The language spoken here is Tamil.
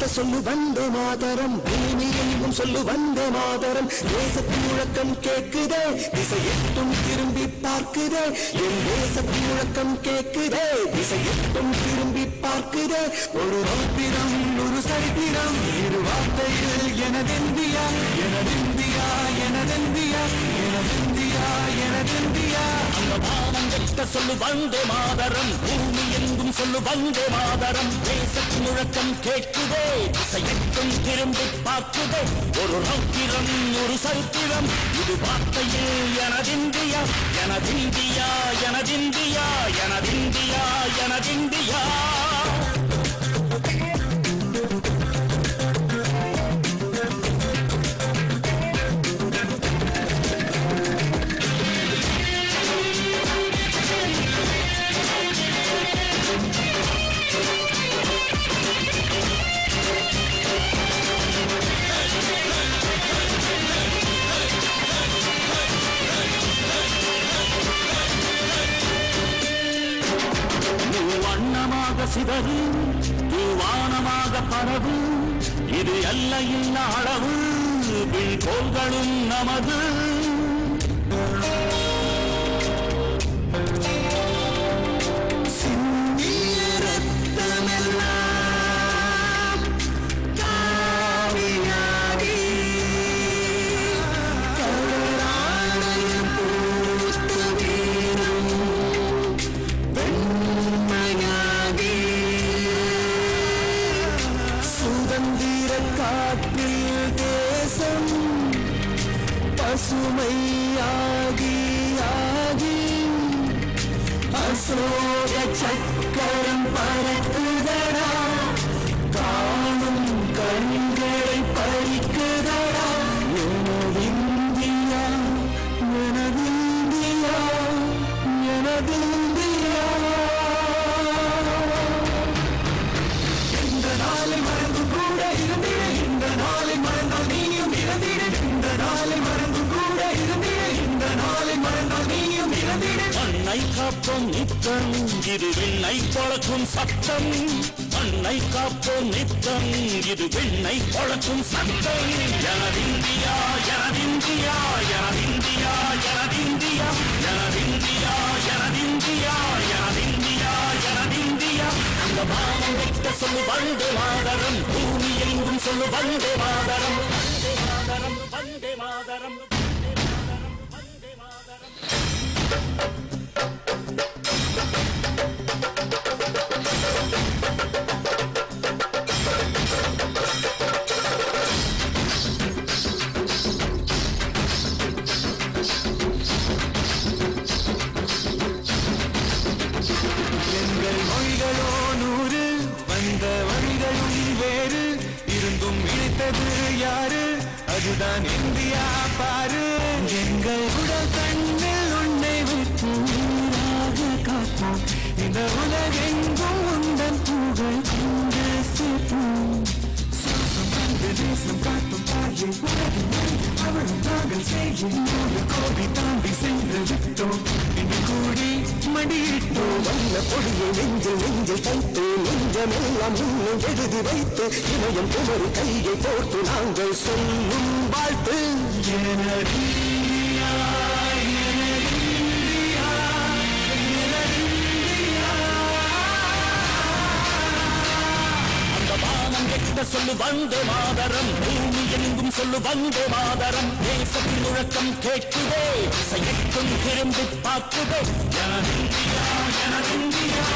சொல்லு வந்தே மாதரம் பூமி எங்கும் சொல்லு வந்தே மாதரம் தேசத்தின் முழக்கம் கேட்குதே திசை எட்டும் திரும்பி பார்க்குதே என் தேசத்தின் முழக்கம் கேட்குதே திசை எட்டும் திரும்பி பார்க்குதே ஒரு ரௌத்திரம் ஒரு சரித்திரம் இரு வார்த்தையில் எனதெந்தியா எனதெந்தியா எனதெந்தியா எனதெந்தியா எனதெந்தியா அந்த வானம் எட்ட சொல்லு வந்தே மாதரம் பூமி எங்கும் சொல்லு வந்தே மாதரம் தேசத்தின் முழக்கம் கேட்குதே திசை எட்டும் திரும்பி பார்க்குதே ஒரு ரௌத்திரம் ஒரு சரித்திரம் இது வார்த்தையில் எனதிந்தியா எனதிந்தியா எனதிந்தியா எனதிந்தியா எனதிந்தியா சிதறு வானமாக பரவு இது எல்லையின் அளவு விண்கோள்களும் நமது பசுமையாகி ஆகி அசோக சக்கரம் பறக்குதடா காணும் கண்களை பறிக்குதடா எனதிந்தியா எனதிந்தியா எனதிந்தியா இந்த நாளை மறந்து கூட இருந்திட இந்த நாளை மறந்தோ நீயும் இறந்திட இந்த நாளை மறந்து கூட இருந்திட இந்த நாளை மறந்தோ நீயும் இறந்திட மண்ணை காப்போம் நித்தம் இது விண்ணை பொழக்கும் சத்தம் மண்ணை காப்போம் நித்தம் இது விண்ணை பொழக்கும் சத்தம் எனதிந்தியா எனதிந்தியா எனதிந்தியா எனதிந்தியா எனதிந்தியா எனதிந்தியா எனதிந்தியா எனதிந்தியா அந்த வானம் விட்ட சொல்லு வந்தே மாதரம் பூமி எங்கும் சொல்லு வந்தே மாதரம் வந்தே மாதரம் வந்தே மாதரம் வந்தே மாதரம் எங்கள் மொழிகளோ நூறு வந்த வழிகளும் வேறு இருந்தும் இணைத்தது யாரு அதுதான் இந்தியா பாரு எங்கள் உடல் கண்ணில் உன்னை விட்டு நீராக காப்போம் இந்த உலகெங்கும் உந்தன் புகழ் கொண்டு சேர்ப்போம் சுவாசம் வந்து தேசம் காட்டும் தாயை உலகின் அவளும் நாங்கள் செய்யும் கோடி தாண்டி சென்று விட்டோம் இங்கு கூடி மடியிட்டோம் வல்ல பொடியை நெஞ்சில் நெஞ்சில் தைத்து நெஞ்சமெல்லாம் இன்னும் எழுதி வைத்து இமயம் குமரி கையை போட்டு நாங்கள் சொல்லும் வாழ்த்து எனதிந்தியா எனதிந்தியா எனதிந்தியா அந்த வானம் எட்ட சொல்லு வந்தே மாதரம் பூமி எங்கும் சொல்லு வந்தே மாதரம் தேசத்தின் முழக்கம் கேட்குதே திசை எட்டும் திரும்பி பார்க்குதே எனதிந்தியா எனதிந்தியா